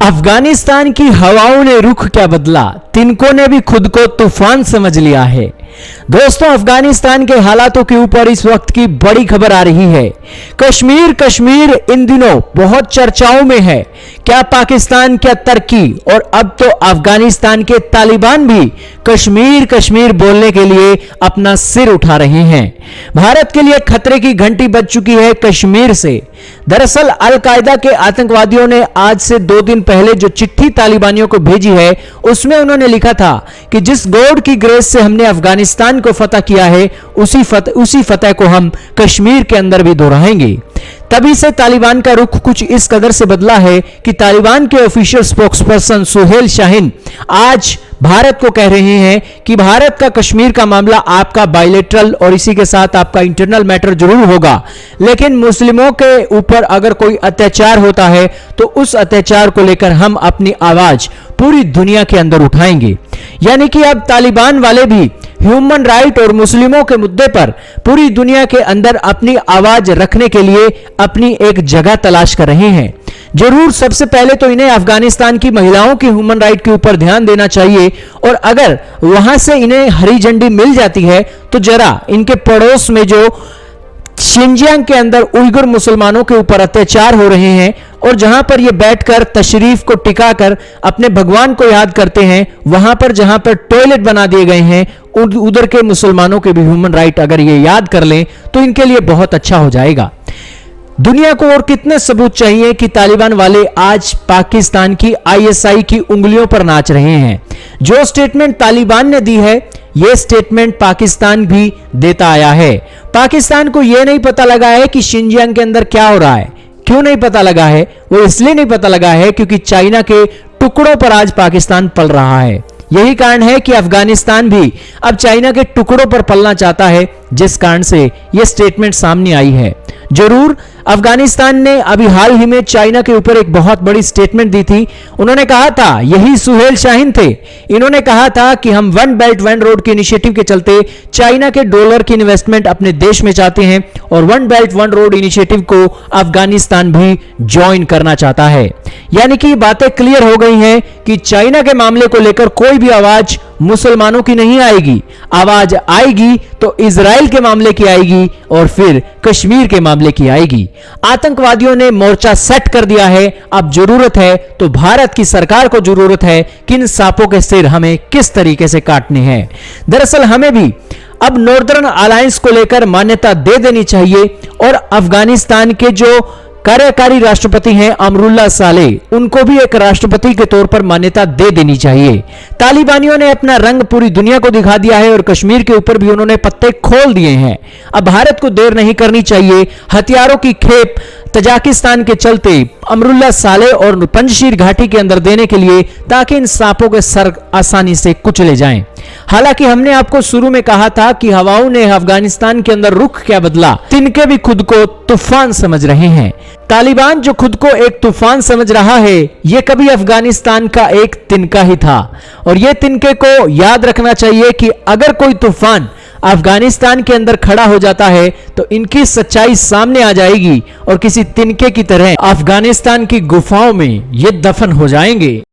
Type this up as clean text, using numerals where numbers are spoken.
अफगानिस्तान की हवाओं ने रुख क्या बदला, तिनकों ने भी खुद को तूफान समझ लिया है। दोस्तों, अफगानिस्तान के हालातों के ऊपर इस वक्त की बड़ी खबर आ रही है। कश्मीर इन दिनों बहुत चर्चाओं में है। क्या पाकिस्तान, क्या तुर्की और अब तो अफगानिस्तान के तालिबान भी कश्मीर बोलने के लिए अपना सिर उठा रहे हैं। भारत के लिए खतरे की घंटी बज चुकी है कश्मीर से। दरअसल अल-कायदा के आतंकवादियों ने आज से 2 दिन पहले जो चिट्ठी तालिबानियों को भेजी है, उसमें उन्होंने लिखा था कि जिस गॉड की ग्रेस से हमने अफगानिस्तान को फतह किया है, उसी फतह को हम कश्मीर के अंदर भी दोहराएंगे। तभी से तालिबान का रुख कुछ इस कदर से बदला है कि तालिबान के ऑफिशियल स्पोक्सपर्सन सुहेल शाहीन आज भारत को कह रहे हैं कि भारत का कश्मीर का मामला आपका बायलैटरल और इसी के साथ आपका इंटरनल मैटर जरूर होगा, लेकिन मुस्लिमों के ऊपर अगर कोई अत्याचार होता है तो उस अत्याचार को लेकर हम अपनी आवाज पूरी दुनिया के अंदर उठाएंगे। यानी कि अब तालिबान वाले भी ह्यूमन राइट और मुस्लिमों के मुद्दे पर पूरी दुनिया के अंदर अपनी आवाज रखने के लिए अपनी एक जगह तलाश कर रहे हैं। जरूर सबसे पहले तो इन्हें अफगानिस्तान की महिलाओं की ह्यूमन राइट के ऊपर ध्यान देना चाहिए, और अगर वहां से इन्हें हरी झंडी मिल जाती है तो जरा इनके पड़ोस में जो शिनजियांग के अंदर उइगर मुसलमानों के ऊपर अत्याचार हो रहे हैं और जहां पर ये बैठकर तशरीफ को टिकाकर अपने भगवान को याद करते हैं, वहां पर जहां पर टॉयलेट बना दिए गए हैं, उधर के मुसलमानों के भी ह्यूमन राइट अगर ये याद कर लें तो इनके लिए बहुत अच्छा हो जाएगा। दुनिया को और कितने सबूत चाहिए कि तालिबान वाले आज पाकिस्तान की आईएसआई की उंगलियों पर नाच रहे हैं। जो स्टेटमेंट तालिबान ने दी है, यह स्टेटमेंट पाकिस्तान भी देता आया है। पाकिस्तान को यह नहीं पता लगा है कि शिनजियांग के अंदर क्या हो रहा है। क्यों नहीं पता लगा है? वो इसलिए नहीं पता लगा है क्योंकि चाइना के टुकड़ों पर आज पाकिस्तान पल रहा है। यही कारण है कि अफगानिस्तान भी अब चाइना के टुकड़ों पर पलना चाहता है, जिस कारण से यह स्टेटमेंट सामने आई है। जरूर अफगानिस्तान ने अभी हाल ही में चाइना के ऊपर एक बहुत बड़ी स्टेटमेंट दी थी। उन्होंने कहा था, यही सुहेल शाहीन थे, इन्होंने कहा था कि हम वन बेल्ट वन रोड के इनिशिएटिव के चलते चाइना के डॉलर की इन्वेस्टमेंट अपने देश में चाहते हैं और one belt one road initiative को अफगानिस्तान भी ज्वाइन करना चाहता है। यानी कि बातें क्लियर हो गई हैं कि चाइना के मामले को लेकर कोई भी आवाज मुसलमानों की नहीं आएगी। आवाज आएगी तो इजराइल के मामले की आएगी और फिर कश्मीर के मामले की आएगी। आतंकवादियों ने मोर्चा सेट कर दिया है। अब जरूरत है तो भारत की सरकार को जरूरत है कि इन सांपों के सिर हमें किस तरीके से काटने हैं। दरअसल हमें भी अब नॉर्दर्न अलायंस को लेकर मान्यता दे देनी चाहिए और अफगानिस्तान के जो कार्यकारी राष्ट्रपति हैं अमरुल्लाह सालेह, उनको भी एक राष्ट्रपति के तौर पर मान्यता दे देनी चाहिए। तालिबानियों ने अपना रंग पूरी दुनिया को दिखा दिया है और कश्मीर के ऊपर भी उन्होंने पत्ते खोल दिए हैं। अब भारत को देर नहीं करनी चाहिए। हथियारों की खेप तजाकिस्तान के चलते अमरुल्लाह सालेह और पंजशीर घाटी के अंदर देने के लिए, ताकि इन सांपों के सर आसानी से कुचले जाएं। हालांकि हमने आपको शुरू में कहा था कि हवाओं ने अफगानिस्तान के अंदर रुख क्या बदला, तिनके भी खुद को तूफान समझ रहे हैं। तालिबान जो खुद को एक तूफान समझ रहा है, यह कभी अफगानिस्तान का एक तिनका ही था और यह तिनके को याद रखना चाहिए कि अगर कोई तूफान अफगानिस्तान के अंदर खड़ा हो जाता है तो इनकी सच्चाई सामने आ जाएगी और किसी तिनके की तरह अफगानिस्तान की गुफाओं में ये दफन हो जाएंगे।